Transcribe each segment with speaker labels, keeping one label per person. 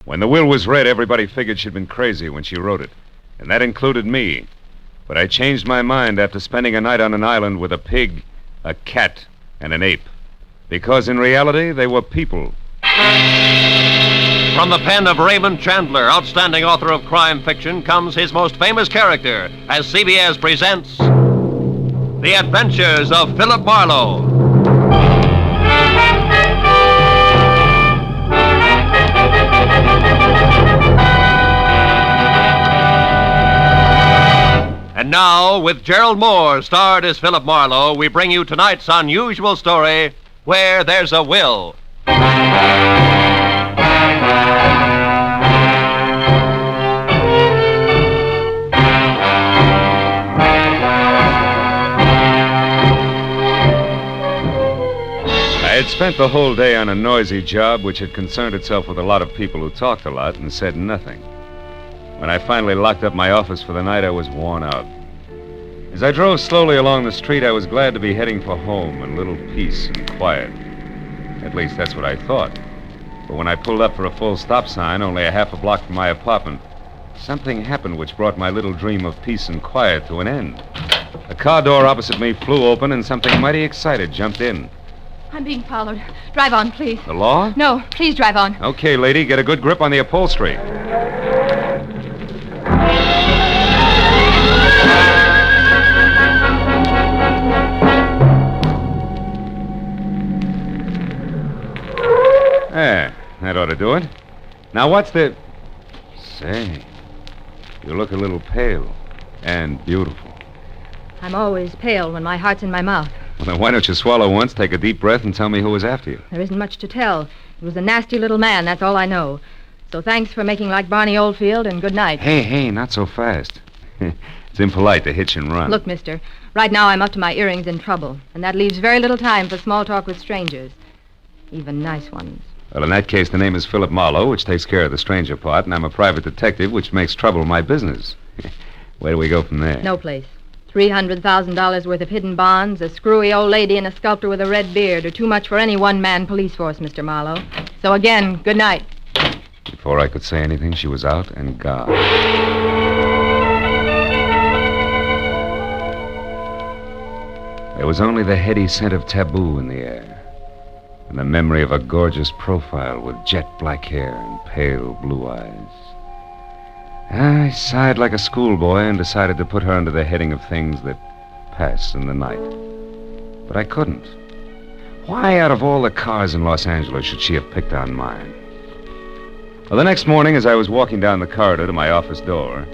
Speaker 1: When the will was read, everybody figured she'd been crazy when she wrote it, and that included me. But I changed my mind after spending a night on an island with a pig, a cat, and an ape. Because in reality, they were people.
Speaker 2: From the pen of Raymond Chandler, outstanding author of crime fiction, comes his most famous character as CBS presents The Adventures of Philip Marlowe. And now, with Gerald Moore starred as Philip Marlowe, we bring you tonight's unusual story, Where There's a Will.
Speaker 1: I had spent the whole day on a noisy job which had concerned itself with a lot of people who talked a lot and said nothing. When I finally locked up my office for the night, I was worn out. As I drove slowly along the street, I was glad to be heading for home and a little peace and quiet. At least that's what I thought. But when I pulled up for a full stop sign, only a half a block from my apartment, something happened which brought my little dream of peace and quiet to an end. The car door opposite me flew open and something mighty excited jumped in.
Speaker 3: I'm being followed. Drive on, please.
Speaker 1: The law?
Speaker 3: No, please drive on.
Speaker 1: Okay, lady, get a good grip on the upholstery. There, that ought to do it. Now, what's the... Say, you look a little pale and beautiful.
Speaker 3: I'm always pale when my heart's in my mouth.
Speaker 1: Well, then why don't you swallow once, take a deep breath, and tell me who was after you?
Speaker 3: There isn't much to tell. It was a nasty little man, that's all I know. So thanks for making like Barney Oldfield, and good night.
Speaker 1: Hey, not so fast. It's impolite to hitch and run.
Speaker 3: Look, mister, right now I'm up to my earrings in trouble, and that leaves very little time for small talk with strangers. Even nice ones.
Speaker 1: Well, in that case, the name is Philip Marlowe, which takes care of the stranger part, and I'm a private detective, which makes trouble my business. Where do we go from there?
Speaker 3: No place. $300,000 worth of hidden bonds, a screwy old lady, and a sculptor with a red beard are too much for any one-man police force, Mr. Marlowe. So again, good night.
Speaker 1: Before I could say anything, she was out and gone. There was only the heady scent of taboo in the air, and the memory of a gorgeous profile with jet black hair and pale blue eyes. I sighed like a schoolboy and decided to put her under the heading of things that pass in the night. But I couldn't. Why, out of all the cars in Los Angeles, should she have picked on mine? Well, the next morning, as I was walking down the corridor to my office door,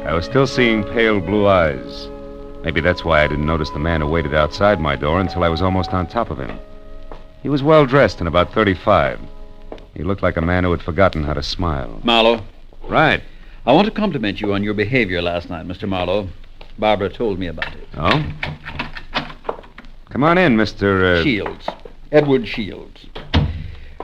Speaker 1: I was still seeing pale blue eyes. Maybe that's why I didn't notice the man who waited outside my door until I was almost on top of him. He was well-dressed and about 35. He looked like a man who had forgotten how to smile.
Speaker 4: Marlowe.
Speaker 1: Right.
Speaker 4: I want to compliment you on your behavior last night, Mr. Marlowe. Barbara told me about it.
Speaker 1: Oh? Come on in, Mr.
Speaker 4: Shields. Edward Shields.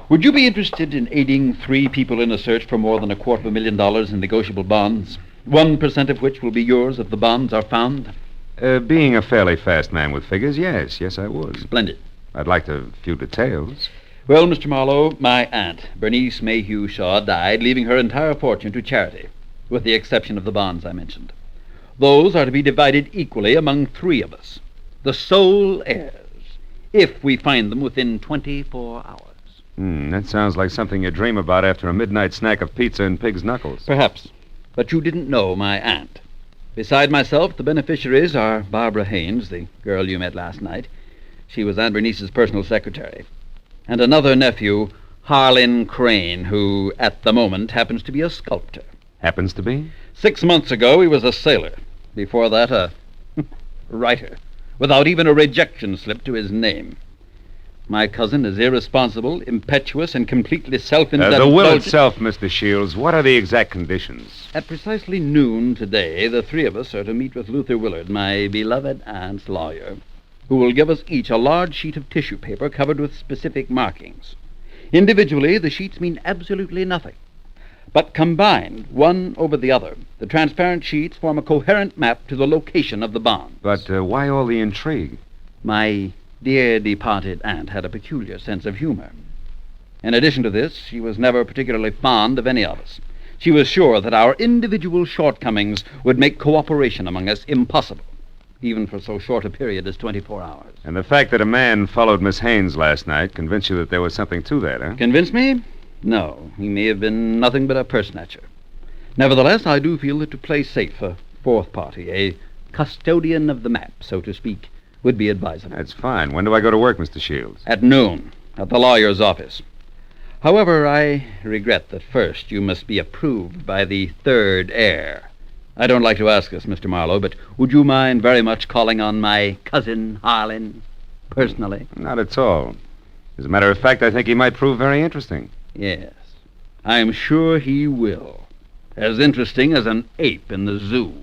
Speaker 4: Would you be interested in aiding 3 people in a search for more than $250,000 in negotiable bonds? 1% of which will be yours if the bonds are found?
Speaker 1: Being a fairly fast man with figures, yes, I would.
Speaker 4: Splendid.
Speaker 1: I'd like a few details.
Speaker 4: Well, Mr. Marlowe, my aunt, Bernice Mayhew Shaw, died, leaving her entire fortune to charity, with the exception of the bonds I mentioned. Those are to be divided equally among 3 of us, the sole heirs, if we find them within 24 hours.
Speaker 1: That sounds like something you dream about after a midnight snack of pizza and pig's knuckles.
Speaker 4: Perhaps, but you didn't know my aunt. Beside myself, the beneficiaries are Barbara Haynes, the girl you met last night. She was Aunt Bernice's personal secretary. And another nephew, Harlan Crane, who, at the moment, happens to be a sculptor.
Speaker 1: Happens to be?
Speaker 4: 6 months ago, he was a sailor. Before that, a writer, without even a rejection slip to his name. My cousin is irresponsible, impetuous, and completely self-indulgent.
Speaker 1: The will itself, Mr. Shields, what are the exact conditions?
Speaker 4: At precisely noon today, the 3 of us are to meet with Luther Willard, my beloved aunt's lawyer, who will give us each a large sheet of tissue paper covered with specific markings. Individually, the sheets mean absolutely nothing. But combined, one over the other, the transparent sheets form a coherent map to the location of the bonds.
Speaker 1: But why all the intrigue?
Speaker 4: My dear departed aunt had a peculiar sense of humor. In addition to this, she was never particularly fond of any of us. She was sure that our individual shortcomings would make cooperation among us impossible, even for so short a period as 24 hours.
Speaker 1: And the fact that a man followed Miss Haynes last night convinced you that there was something to that, huh?
Speaker 4: Convince me? No, he may have been nothing but a purse-snatcher. Nevertheless, I do feel that to play safe, a fourth party, a custodian of the map, so to speak, would be advisable.
Speaker 1: That's fine. When do I go to work, Mr. Shields?
Speaker 4: At noon, at the lawyer's office. However, I regret that first you must be approved by the third heir. I don't like to ask this, Mr. Marlowe, but would you mind very much calling on my cousin, Allan, personally?
Speaker 1: Not at all. As a matter of fact, I think he might prove very interesting.
Speaker 4: Yes, I'm sure he will. As interesting as an ape in the zoo.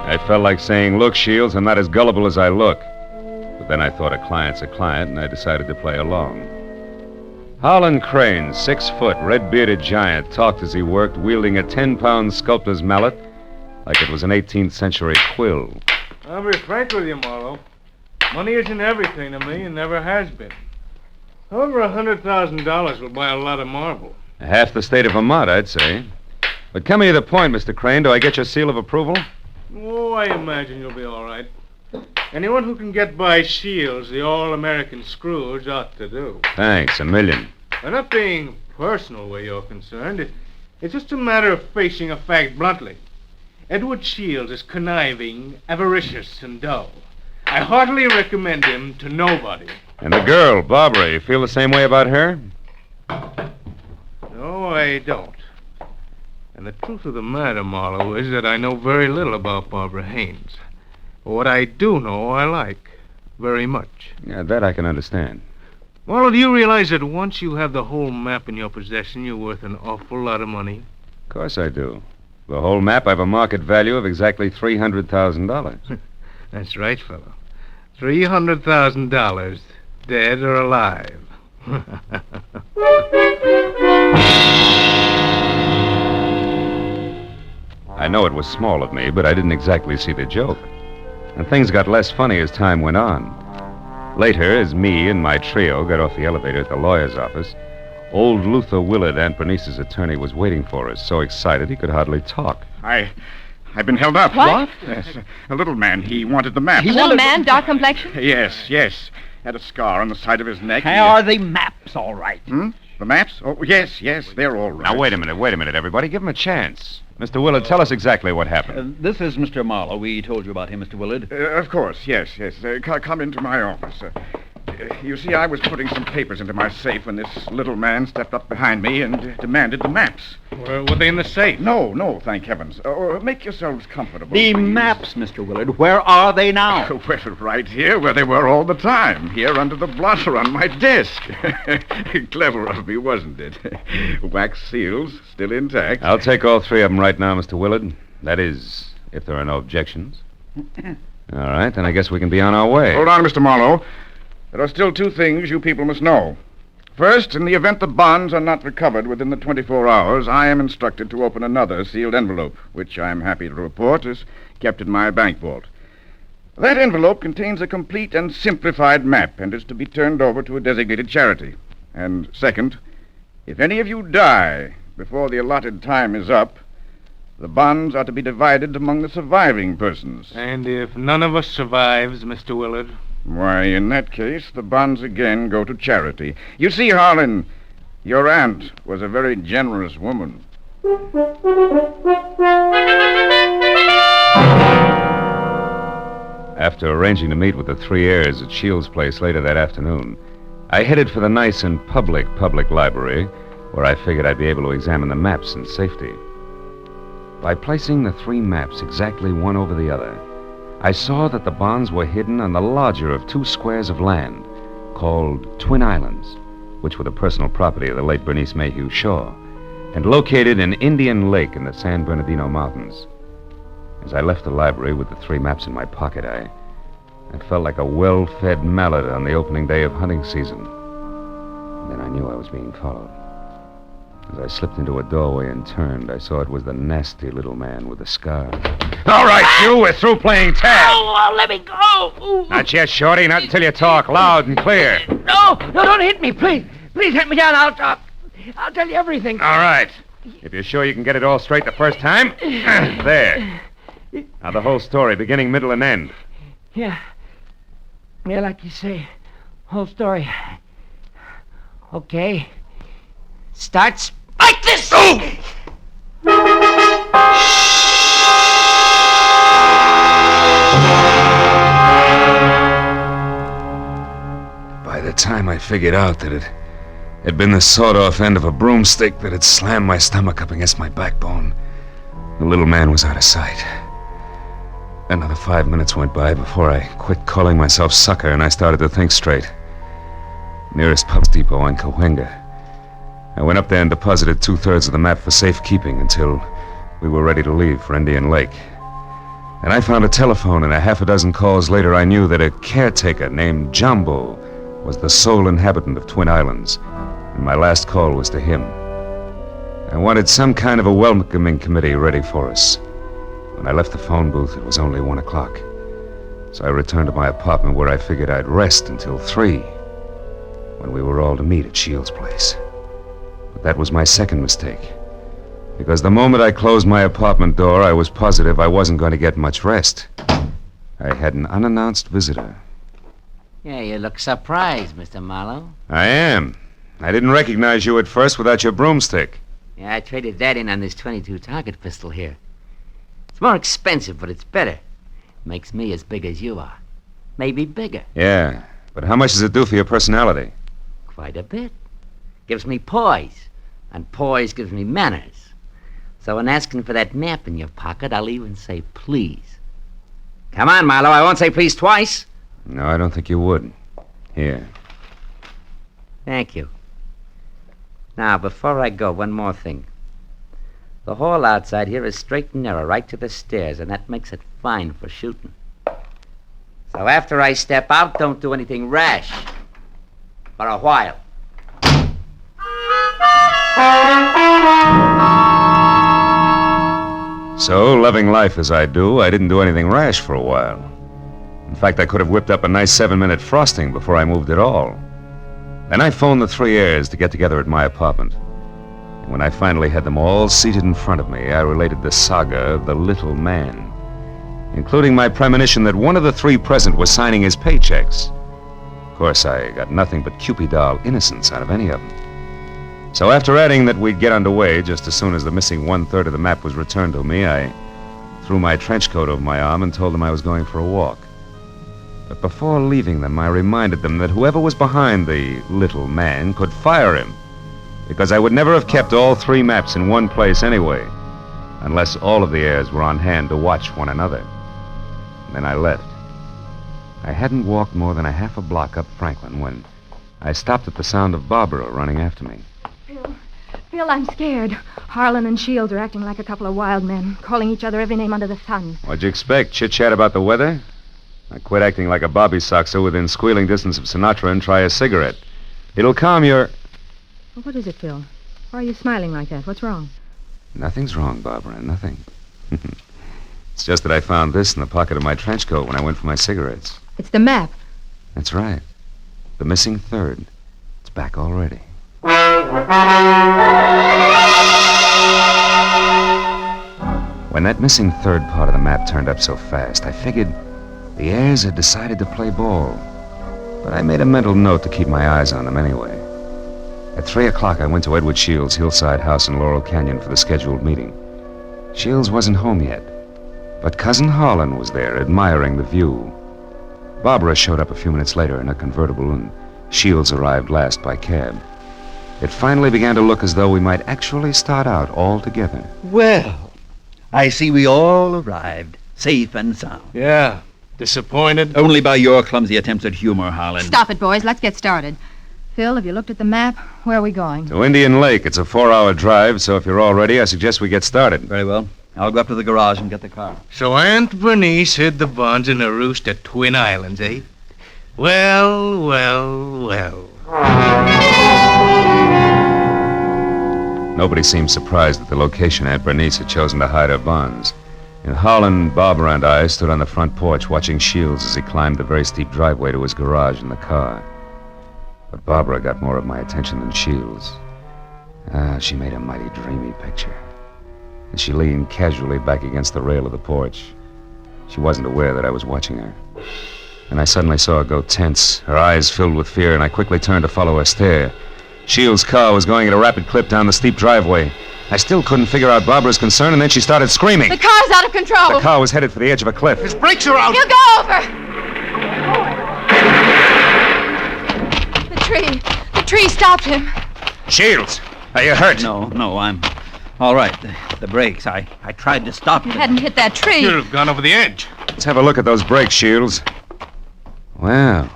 Speaker 1: I felt like saying, look, Shields, I'm not as gullible as I look. But then I thought a client's a client, and I decided to play along. Holland Crane, 6 foot, red-bearded giant, talked as he worked, wielding a 10-pound sculptor's mallet like it was an 18th century quill.
Speaker 5: I'll be frank with you, Marlowe. Money isn't everything to me and never has been. However, $100,000 will buy a lot of marble.
Speaker 1: Half the state of Vermont, I'd say. But coming to the point, Mr. Crane, do I get your seal of approval?
Speaker 5: Oh, I imagine you'll be all right. Anyone who can get by Shields, the all-American Scrooge, ought to do.
Speaker 1: Thanks, a million.
Speaker 5: I'm not being personal where you're concerned. It's just a matter of facing a fact bluntly. Edward Shields is conniving, avaricious, and dull. I heartily recommend him to nobody.
Speaker 1: And the girl, Barbara, you feel the same way about her?
Speaker 5: No, I don't. And the truth of the matter, Marlowe, is that I know very little about Barbara Haynes. But what I do know, I like very much.
Speaker 1: Yeah, that I can understand.
Speaker 5: Marlowe, do you realize that once you have the whole map in your possession, you're worth an awful lot of money?
Speaker 1: Of course I do. The whole map, I have a market value of exactly $300,000.
Speaker 5: That's right, fellow. $300,000, dead or alive.
Speaker 1: I know it was small of me, but I didn't exactly see the joke. And things got less funny as time went on. Later, as me and my trio got off the elevator at the lawyer's office, old Luther Willard, Aunt Bernice's attorney, was waiting for us, so excited he could hardly talk.
Speaker 6: I've been held up.
Speaker 3: What?
Speaker 6: Yes, a little man. He wanted the map.
Speaker 3: Little man, dark complexion?
Speaker 6: Yes. Had a scar on the side of his neck.
Speaker 4: Are the maps all right?
Speaker 6: The maps? Oh, yes, they're all right.
Speaker 1: Now, wait a minute, everybody. Give him a chance. Mr. Willard, tell us exactly what happened.
Speaker 4: This is Mr. Marlowe. We told you about him, Mr. Willard.
Speaker 6: Of course, yes. Come into my office. You see, I was putting some papers into my safe when this little man stepped up behind me and demanded the maps.
Speaker 5: Were they in the safe?
Speaker 6: No, thank heavens. Make yourselves comfortable.
Speaker 4: The
Speaker 6: please.
Speaker 4: maps, Mr. Willard. Where are they now?
Speaker 6: Well, right here, where they were all the time. Here under the blotter on my desk. Clever of me, wasn't it? Wax seals, still intact.
Speaker 1: I'll take all 3 of them right now, Mr. Willard. That is, if there are no objections. All right, then I guess we can be on our way.
Speaker 6: Hold on, Mr. Marlowe. There are still 2 things you people must know. First, in the event the bonds are not recovered within the 24 hours, I am instructed to open another sealed envelope, which I am happy to report is kept in my bank vault. That envelope contains a complete and simplified map and is to be turned over to a designated charity. And second, if any of you die before the allotted time is up, the bonds are to be divided among the surviving persons.
Speaker 5: And if none of us survives, Mr. Willard?
Speaker 6: Why, in that case, the bonds again go to charity. You see, Harlan, your aunt was a very generous woman.
Speaker 1: After arranging to meet with the 3 heirs at Shields' place later that afternoon, I headed for the nice and public library, where I figured I'd be able to examine the maps in safety. By placing the 3 maps exactly one over the other, I saw that the bonds were hidden on the larger of 2 squares of land called Twin Islands, which were the personal property of the late Bernice Mayhew Shaw, and located in Indian Lake in the San Bernardino Mountains. As I left the library with the 3 maps in my pocket, I felt like a well-fed mallard on the opening day of hunting season. And then I knew I was being followed. As I slipped into a doorway and turned, I saw it was the nasty little man with the scar.
Speaker 6: All right, you. We're through playing tag.
Speaker 7: Oh, let me go. Ooh.
Speaker 1: Not yet, Shorty. Not until you talk loud and clear.
Speaker 7: No, don't hit me, please. Please hit me down. I'll tell you everything.
Speaker 1: All right. If you're sure you can get it all straight the first time. There. Now the whole story, beginning, middle, and end.
Speaker 7: Yeah, like you say, whole story. Okay. Starts like this.
Speaker 1: By the time I figured out that it had been the sawed-off end of a broomstick that had slammed my stomach up against my backbone, the little man was out of sight. Another 5 minutes went by before I quit calling myself sucker and I started to think straight. Nearest pub depot on Cahuenga. I went up there and deposited 2/3 of the map for safekeeping until we were ready to leave for Indian Lake. And I found a telephone, and a half a dozen calls later I knew that a caretaker named Jumbo was the sole inhabitant of Twin Islands, and my last call was to him. I wanted some kind of a welcoming committee ready for us. When I left the phone booth, it was only 1 o'clock. So I returned to my apartment where I figured I'd rest until 3, when we were all to meet at Shields' place. But that was my second mistake. Because the moment I closed my apartment door, I was positive I wasn't going to get much rest. I had an unannounced visitor.
Speaker 7: Yeah, you look surprised, Mr. Marlowe.
Speaker 1: I am. I didn't recognize you at first without your broomstick.
Speaker 7: Yeah, I traded that in on this .22 target pistol here. It's more expensive, but it's better. Makes me as big as you are. Maybe bigger.
Speaker 1: Yeah, but how much does it do for your personality?
Speaker 7: Quite a bit. Gives me poise. And poise gives me manners. So in asking for that map in your pocket, I'll even say please. Come on, Marlowe, I won't say please twice.
Speaker 1: No, I don't think you would. Here.
Speaker 7: Thank you. Now, before I go, one more thing. The hall outside here is straight and narrow, right to the stairs, and that makes it fine for shooting. So after I step out, don't do anything rash. For a while.
Speaker 1: So, loving life as I do, I didn't do anything rash for a while. In fact, I could have whipped up a nice 7-minute frosting before I moved at all. Then I phoned the 3 heirs to get together at my apartment. And when I finally had them all seated in front of me, I related the saga of the little man, including my premonition that one of the 3 present was signing his paychecks. Of course, I got nothing but Cupid-doll innocence out of any of them. So after adding that we'd get underway just as soon as the missing 1/3 of the map was returned to me, I threw my trench coat over my arm and told them I was going for a walk. But before leaving them, I reminded them that whoever was behind the little man could fire him, because I would never have kept all 3 maps in one place anyway, unless all of the heirs were on hand to watch one another. And then I left. I hadn't walked more than a half a block up Franklin when I stopped at the sound of Barbara running after me.
Speaker 3: Phil, I'm scared. Harlan and Shields are acting like a couple of wild men, calling each other every name under the sun.
Speaker 1: What'd you expect? Chit-chat about the weather? Now quit acting like a bobby soxer within squealing distance of Sinatra and try a cigarette. It'll calm your...
Speaker 3: Well, what is it, Phil? Why are you smiling like that? What's wrong?
Speaker 1: Nothing's wrong, Barbara, nothing. It's just that I found this in the pocket of my trench coat when I went for my cigarettes.
Speaker 3: It's the map.
Speaker 1: That's right. The missing 3rd. It's back already. When that missing 3rd part of the map turned up so fast, I figured the heirs had decided to play ball. But I made a mental note to keep my eyes on them anyway. At 3 o'clock, I went to Edward Shields' hillside house in Laurel Canyon for the scheduled meeting. Shields wasn't home yet, but Cousin Harlan was there, admiring the view. Barbara showed up a few minutes later in a convertible, and Shields arrived last by cab. It finally began to look as though we might actually start out all together.
Speaker 4: Well, I see we all arrived, safe and sound.
Speaker 5: Yeah. Disappointed?
Speaker 4: Only by your clumsy attempts at humor, Harlan.
Speaker 3: Stop it, boys. Let's get started. Phil, have you looked at the map? Where are we going?
Speaker 1: To Indian Lake. It's a 4-hour drive, so if you're all ready, I suggest we get started.
Speaker 4: Very well. I'll go up to the garage and get the car.
Speaker 5: So Aunt Bernice hid the bonds in a roost at Twin Islands, eh? Well.
Speaker 1: Nobody seemed surprised at the location Aunt Bernice had chosen to hide her bonds. And Holland, Barbara, and I stood on the front porch watching Shields as he climbed the very steep driveway to his garage in the car. But Barbara got more of my attention than Shields. She made a mighty dreamy picture. And she leaned casually back against the rail of the porch. She wasn't aware that I was watching her. And I suddenly saw her go tense, her eyes filled with fear, and I quickly turned to follow her stare. Shields' car was going at a rapid clip down the steep driveway. I still couldn't figure out Barbara's concern, and then she started screaming.
Speaker 3: The car's out of control.
Speaker 1: The car was headed for the edge of a cliff.
Speaker 5: His brakes are out.
Speaker 3: He'll go over. The tree stopped him.
Speaker 1: Shields, are you hurt?
Speaker 4: No, I'm all right. The brakes, I tried to stop
Speaker 3: You
Speaker 4: them.
Speaker 3: hadn't hit that tree.
Speaker 5: You'd have gone over the edge.
Speaker 1: Let's have a look at those brakes, Shields. Well,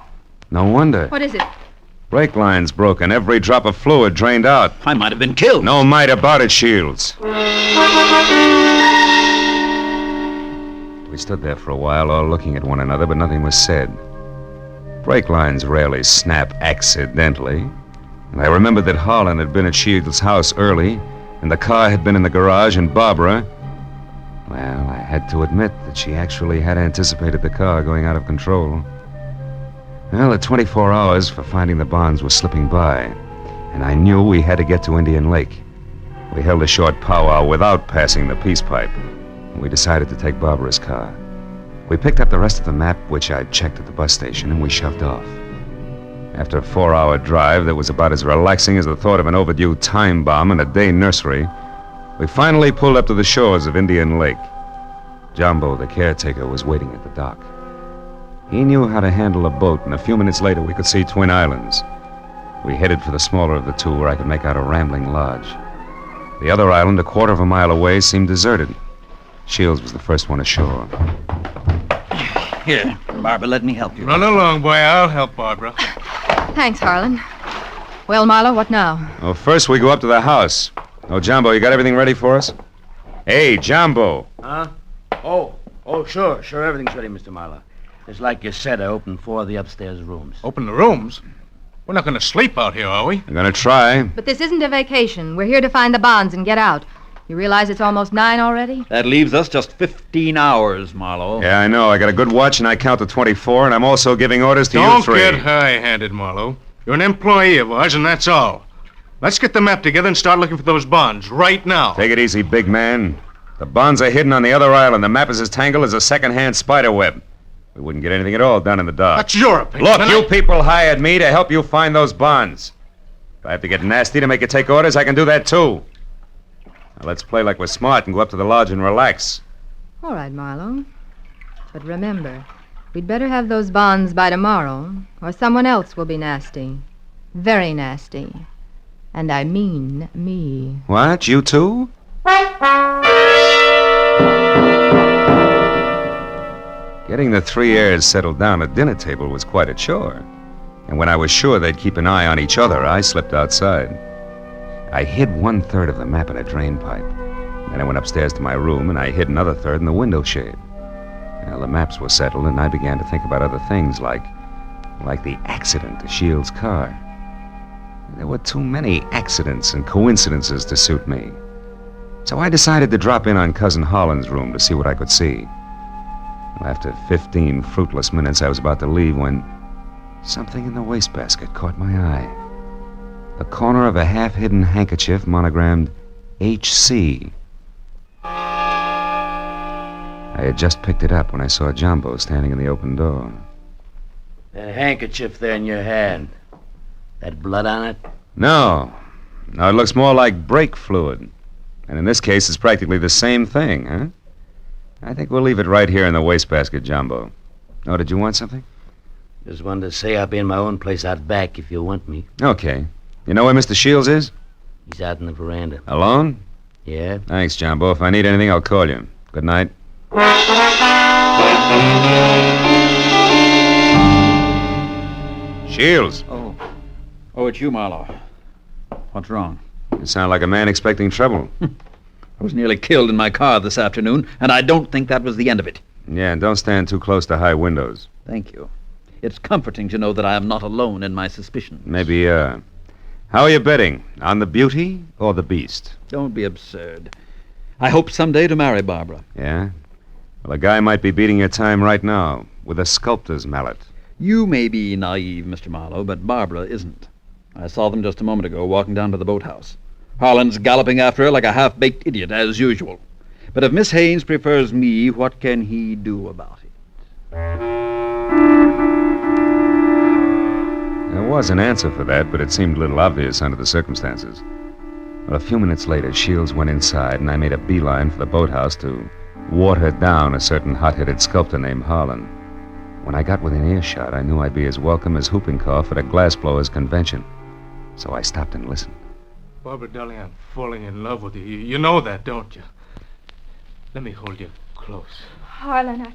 Speaker 1: no wonder.
Speaker 3: What is it?
Speaker 1: Brake line's broken. Every drop of fluid drained out.
Speaker 4: I might have been killed.
Speaker 1: No might about it, Shields. We stood there for a while, all looking at one another, but nothing was said. Brake lines rarely snap accidentally. And I remembered that Harlan had been at Shields' house early, and the car had been in the garage, and Barbara... Well, I had to admit that she actually had anticipated the car going out of control. Well, the 24 hours for finding the bonds were slipping by, and I knew we had to get to Indian Lake. We held a short powwow without passing the peace pipe, and we decided to take Barbara's car. We picked up the rest of the map, which I'd checked at the bus station, and we shoved off. After a 4-hour drive that was about as relaxing as the thought of an overdue time bomb in a day nursery, we finally pulled up to the shores of Indian Lake. Jumbo, the caretaker, was waiting at the dock. He knew how to handle a boat, and a few minutes later we could see Twin Islands. We headed for the smaller of the two, where I could make out a rambling lodge. The other island, a quarter of a mile away, seemed deserted. Shields was the first one ashore.
Speaker 4: Here, Barbara, let me help you.
Speaker 5: Run along, boy. I'll help Barbara.
Speaker 3: Thanks, Harlan. Well, Marlowe, what now?
Speaker 1: Well, first we go up to the house. Oh, Jumbo, you got everything ready for us? Hey, Jumbo.
Speaker 8: Huh? Oh, sure, everything's ready, Mr. Marlowe. It's like you said, I opened 4 of the upstairs rooms.
Speaker 5: Open the rooms? We're not going to sleep out here, are we?
Speaker 1: I'm gonna try.
Speaker 3: But this isn't a vacation. We're here to find the bonds and get out. You realize it's almost 9 already?
Speaker 4: That leaves us just 15 hours, Marlowe.
Speaker 1: Yeah, I know. I got a good watch, and I count to 24, and I'm also giving orders to you
Speaker 5: Don't
Speaker 1: three.
Speaker 5: get high-handed, Marlowe. You're an employee of ours, and that's all. Let's get the map together and start looking for those bonds right now.
Speaker 1: Take it easy, big man. The bonds are hidden on the other island. The map is as tangled as a second-hand spider web. We wouldn't get anything at all done in the dark.
Speaker 5: That's your opinion.
Speaker 1: Look,
Speaker 5: and
Speaker 1: you people hired me to help you find those bonds. If I have to get nasty to make you take orders, I can do that, too. Now, let's play like we're smart and go up to the lodge and relax.
Speaker 3: All right, Marlowe. But remember, we'd better have those bonds by tomorrow, or someone else will be nasty. Very nasty. And I mean me.
Speaker 1: What? You too? Getting the 3 heirs settled down at dinner table was quite a chore. And when I was sure they'd keep an eye on each other, I slipped outside. I hid 1/3 of the map in a drain pipe. Then I went upstairs to my room, and I hid another third in the window shade. Now, the maps were settled, and I began to think about other things, like the accident to Shields' car. There were too many accidents and coincidences to suit me. So I decided to drop in on Cousin Holland's room to see what I could see. Well, after 15 fruitless minutes, I was about to leave when something in the wastebasket caught my eye. The corner of a half-hidden handkerchief monogrammed H.C. I had just picked it up when I saw Jumbo standing in the open door.
Speaker 8: That handkerchief there in your hand. That blood on it?
Speaker 1: No, it looks more like brake fluid. And in this case, it's practically the same thing, huh? I think we'll leave it right here in the wastebasket, Jumbo. Oh, did you want something?
Speaker 8: Just wanted to say I'll be in my own place out back if you want me.
Speaker 1: Okay. You know where Mr. Shields is?
Speaker 8: He's out in the veranda.
Speaker 1: Alone?
Speaker 8: Yeah?
Speaker 1: Thanks, Jumbo. If I need anything, I'll call you. Good night. Shields.
Speaker 4: Oh, it's you, Marlowe. What's wrong?
Speaker 1: You sound like a man expecting trouble.
Speaker 4: I was nearly killed in my car this afternoon, and I don't think that was the end of it.
Speaker 1: Yeah, and don't stand too close to high windows.
Speaker 4: Thank you. It's comforting to know that I am not alone in my suspicions.
Speaker 1: Maybe, How are you betting? On the beauty or the beast?
Speaker 4: Don't be absurd. I hope someday to marry Barbara.
Speaker 1: Yeah? Well, a guy might be beating your time right now with a sculptor's mallet.
Speaker 4: You may be naive, Mr. Marlowe, but Barbara isn't. I saw them just a moment ago walking down to the boathouse. Harlan's galloping after her like a half-baked idiot, as usual. But if Miss Haynes prefers me, what can he do about it?
Speaker 1: There was an answer for that, but it seemed a little obvious under the circumstances. Well, a few minutes later, Shields went inside, and I made a beeline for the boathouse to water down a certain hot-headed sculptor named Harlan. When I got within earshot, I knew I'd be as welcome as whooping cough at a glassblower's convention. So I stopped and listened.
Speaker 5: Barbara, darling, I'm falling in love with you. You know that, don't you? Let me hold you close.
Speaker 3: Harlan,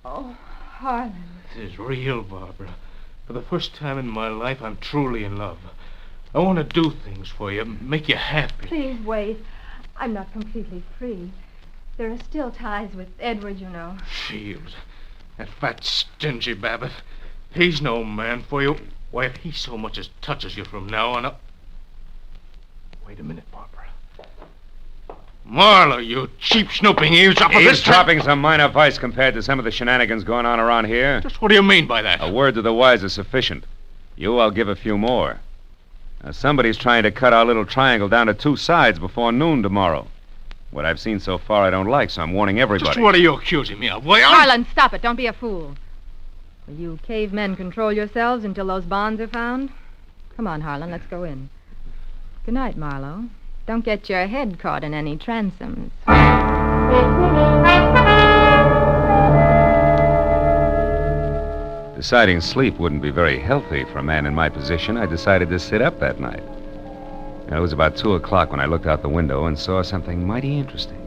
Speaker 3: Oh, Harlan.
Speaker 5: This is real, Barbara. For the first time in my life, I'm truly in love. I want to do things for you, make you happy.
Speaker 3: Please wait. I'm not completely free. There are still ties with Edward, you know.
Speaker 5: Shields. That fat, stingy Babbitt. He's no man for you. Why, if he so much as touches you from now on up... Wait a minute, Barbara. Marlowe, you cheap snooping eavesdropper.
Speaker 1: Eavesdropping's a minor vice compared to some of the shenanigans going on around here.
Speaker 5: Just what do you mean by that?
Speaker 1: A word to the wise is sufficient. You, I'll give a few more. Now, somebody's trying to cut our little triangle down to two sides before noon tomorrow. What I've seen so far I don't like, so I'm warning everybody.
Speaker 5: Just what are you accusing me of? Why,
Speaker 3: Harlan, stop it. Don't be a fool. Will you cavemen control yourselves until those bonds are found? Come on, Harlan, let's go in. Good night, Marlowe. Don't get your head caught in any transoms.
Speaker 1: Deciding sleep wouldn't be very healthy for a man in my position, I decided to sit up that night. It was about 2 o'clock when I looked out the window and saw something mighty interesting.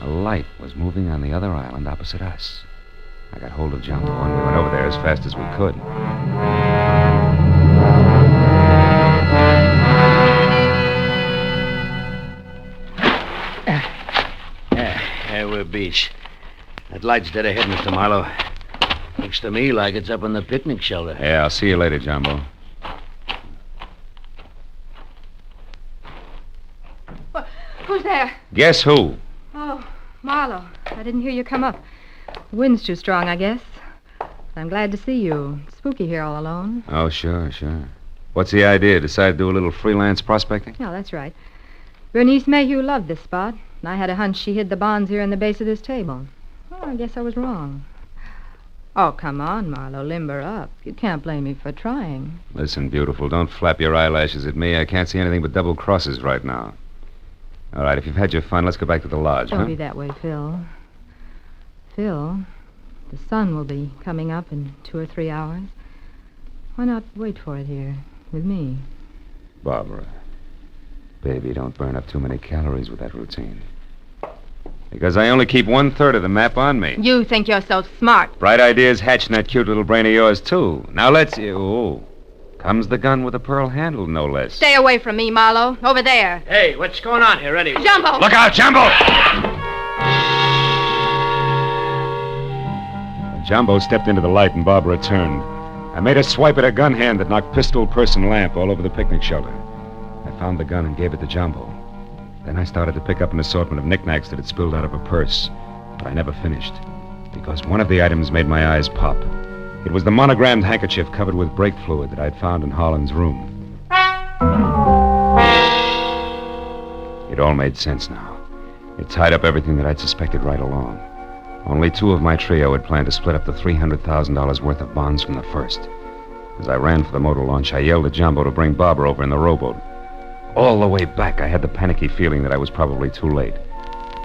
Speaker 1: A light was moving on the other island opposite us. I got hold of Jumbo and we went over there as fast as we could.
Speaker 8: We're beach. That light's dead ahead, Mr. Marlowe. Looks to me like it's up on the picnic shelter.
Speaker 1: Yeah, I'll see you later, Jumbo.
Speaker 3: Who's there?
Speaker 1: Guess who?
Speaker 3: Oh, Marlowe. I didn't hear you come up. The wind's too strong, I guess. I'm glad to see you. It's spooky here all alone.
Speaker 1: Oh, sure. What's the idea? Decide to do a little freelance prospecting?
Speaker 3: No, that's right. Bernice Mayhew loved this spot, and I had a hunch she hid the bonds here in the base of this table. Well, I guess I was wrong. Oh, come on, Marlowe, limber up. You can't blame me for trying.
Speaker 1: Listen, beautiful, don't flap your eyelashes at me. I can't see anything but double crosses right now. All right, if you've had your fun, let's go back to the lodge,
Speaker 3: Don't be that way, Phil. Phil, the sun will be coming up in 2 or 3 hours. Why not wait for it here with me?
Speaker 1: Barbara, baby, don't burn up too many calories with that routine. Because I only keep 1/3 of the map on me.
Speaker 3: You think you're so smart.
Speaker 1: Bright ideas hatch in that cute little brain of yours, too. Now let's... Oh, comes the gun with a pearl handle, no less.
Speaker 3: Stay away from me, Marlowe. Over there.
Speaker 8: Hey, what's going on here, anyway?
Speaker 3: Jumbo!
Speaker 1: Look out, Jumbo! Jumbo stepped into the light and Barbara turned. I made a swipe at her gun hand that knocked pistol, purse, and lamp all over the picnic shelter. I found the gun and gave it to Jumbo. Then I started to pick up an assortment of knickknacks that had spilled out of her purse. But I never finished, because one of the items made my eyes pop. It was the monogrammed handkerchief covered with brake fluid that I'd found in Harlan's room. It all made sense now. It tied up everything that I'd suspected right along. Only 2 of my trio had planned to split up the $300,000 worth of bonds from the first. As I ran for the motor launch, I yelled at Jumbo to bring Barbara over in the rowboat. All the way back, I had the panicky feeling that I was probably too late.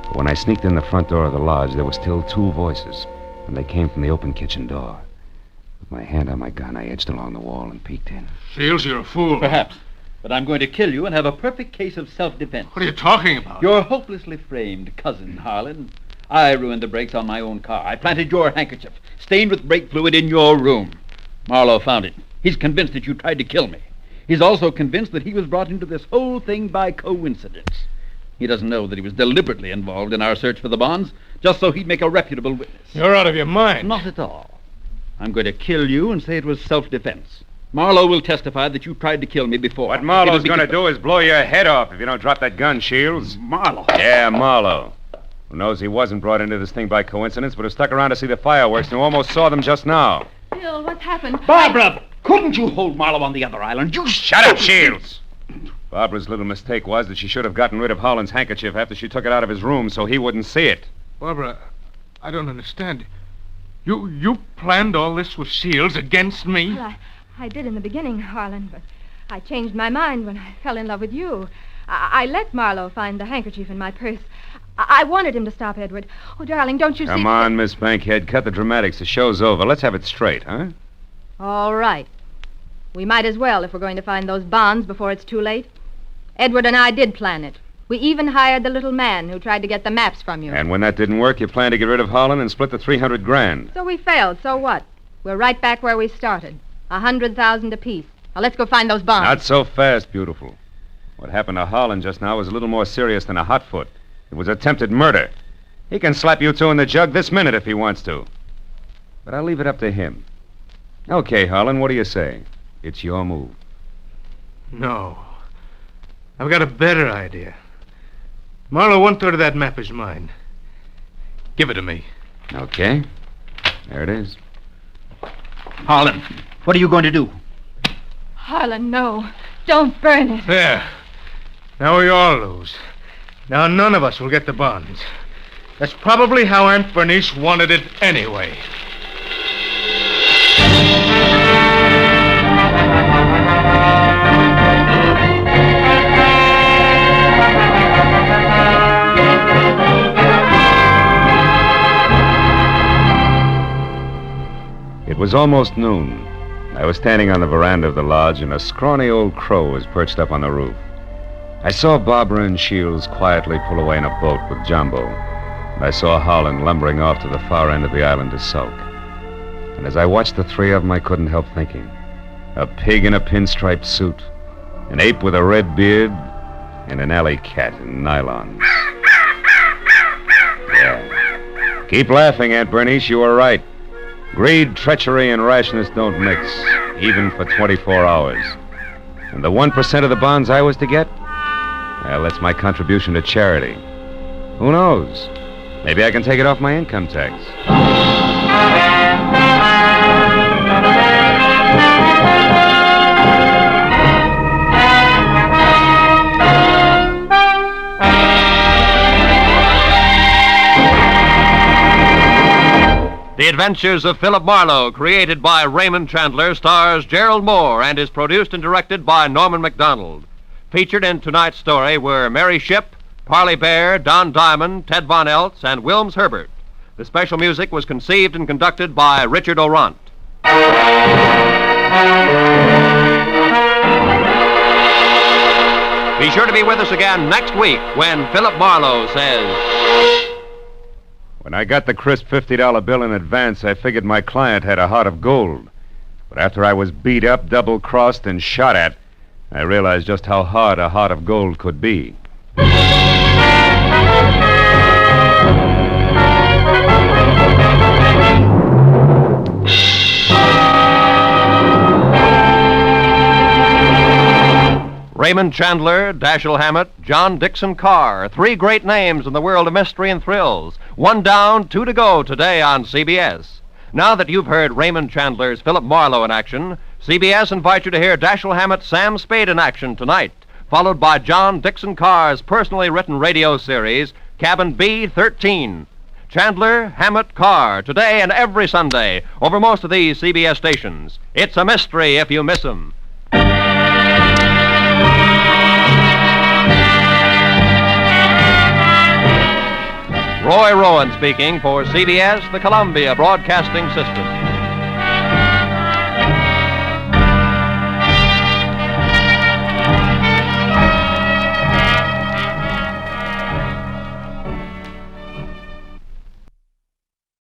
Speaker 1: But when I sneaked in the front door of the lodge, there were still 2 voices, and they came from the open kitchen door. With my hand on my gun, I edged along the wall and peeked in.
Speaker 5: Shields, you're a fool.
Speaker 4: Perhaps. But I'm going to kill you and have a perfect case of self-defense.
Speaker 5: What are you talking about?
Speaker 4: Your hopelessly framed cousin, Harlan. I ruined the brakes on my own car. I planted your handkerchief, stained with brake fluid, in your room. Marlowe found it. He's convinced that you tried to kill me. He's also convinced that he was brought into this whole thing by coincidence. He doesn't know that he was deliberately involved in our search for the bonds, just so he'd make a reputable witness.
Speaker 5: You're out of your mind.
Speaker 4: Not at all. I'm going to kill you and say it was self-defense. Marlowe will testify that you tried to kill me before.
Speaker 1: What Marlowe's going to do is blow your head off if you don't drop that gun, Shields.
Speaker 4: Marlowe.
Speaker 1: Yeah, Marlowe. Who knows he wasn't brought into this thing by coincidence, but who stuck around to see the fireworks and who almost saw them just now.
Speaker 3: Bill, what's happened?
Speaker 4: Barbara, couldn't you hold Marlowe on the other island? You
Speaker 1: Shut up, Shields! Barbara's little mistake was that she should have gotten rid of Holland's handkerchief after she took it out of his room so he wouldn't see it.
Speaker 5: Barbara, I don't understand. You planned all this with Shields against me?
Speaker 3: Well, I did in the beginning, Harlan, but I changed my mind when I fell in love with you. I let Marlowe find the handkerchief in my purse. I wanted him to stop Edward. Oh, darling, don't you see...
Speaker 1: Come on, Miss Bankhead. Cut the dramatics. The show's over. Let's have it straight, huh?
Speaker 3: All right. We might as well if we're going to find those bonds before it's too late. Edward and I did plan it. We even hired the little man who tried to get the maps from you.
Speaker 1: And when that didn't work, you planned to get rid of Holland and split the $300,000.
Speaker 3: So we failed. So what? We're right back where we started. 100,000 apiece. Now let's go find those bonds.
Speaker 1: Not so fast, beautiful. What happened to Holland just now was a little more serious than a hot foot. It was attempted murder. He can slap you two in the jug this minute if he wants to. But I'll leave it up to him. Okay, Holland, what do you say? It's your move.
Speaker 5: No. I've got a better idea. Marlowe, 1/3 of that map is mine. Give it to me.
Speaker 1: Okay. There it is.
Speaker 4: Harlan, what are you going to do?
Speaker 3: Harlan, no. Don't burn it.
Speaker 5: There. Now we all lose. Now none of us will get the bonds. That's probably how Aunt Bernice wanted it anyway.
Speaker 1: It was almost noon. I was standing on the veranda of the lodge, and a scrawny old crow was perched up on the roof. I saw Barbara and Shields quietly pull away in a boat with Jumbo, and I saw Holland lumbering off to the far end of the island to sulk. And as I watched the three of them, I couldn't help thinking. A pig in a pinstriped suit, an ape with a red beard, and an alley cat in nylon. Yeah. Keep laughing, Aunt Bernice. You were right. Greed, treachery, and rashness don't mix, even for 24 hours. And the 1% of the bonds I was to get? Well, that's my contribution to charity. Who knows? Maybe I can take it off my income tax.
Speaker 2: The Adventures of Philip Marlowe, created by Raymond Chandler, stars Gerald Moore and is produced and directed by Norman MacDonald. Featured in tonight's story were Mary Shipp, Parley Bear, Don Diamond, Ted Von Eltz, and Wilms Herbert. The special music was conceived and conducted by Richard Orant. Be sure to be with us again next week when Philip Marlowe says...
Speaker 1: When I got the crisp $50 bill in advance, I figured my client had a heart of gold. But after I was beat up, double-crossed, and shot at, I realized just how hard a heart of gold could be.
Speaker 2: Raymond Chandler, Dashiell Hammett, John Dixon Carr, three great names in the world of mystery and thrills. One down, two to go today on CBS. Now that you've heard Raymond Chandler's Philip Marlowe in action, CBS invites you to hear Dashiell Hammett's Sam Spade in action tonight, followed by John Dixon Carr's personally written radio series, Cabin B-13. Chandler, Hammett, Carr, today and every Sunday, over most of these CBS stations. It's a mystery if you miss 'em. Roy Rowan speaking for CBS, the Columbia Broadcasting System.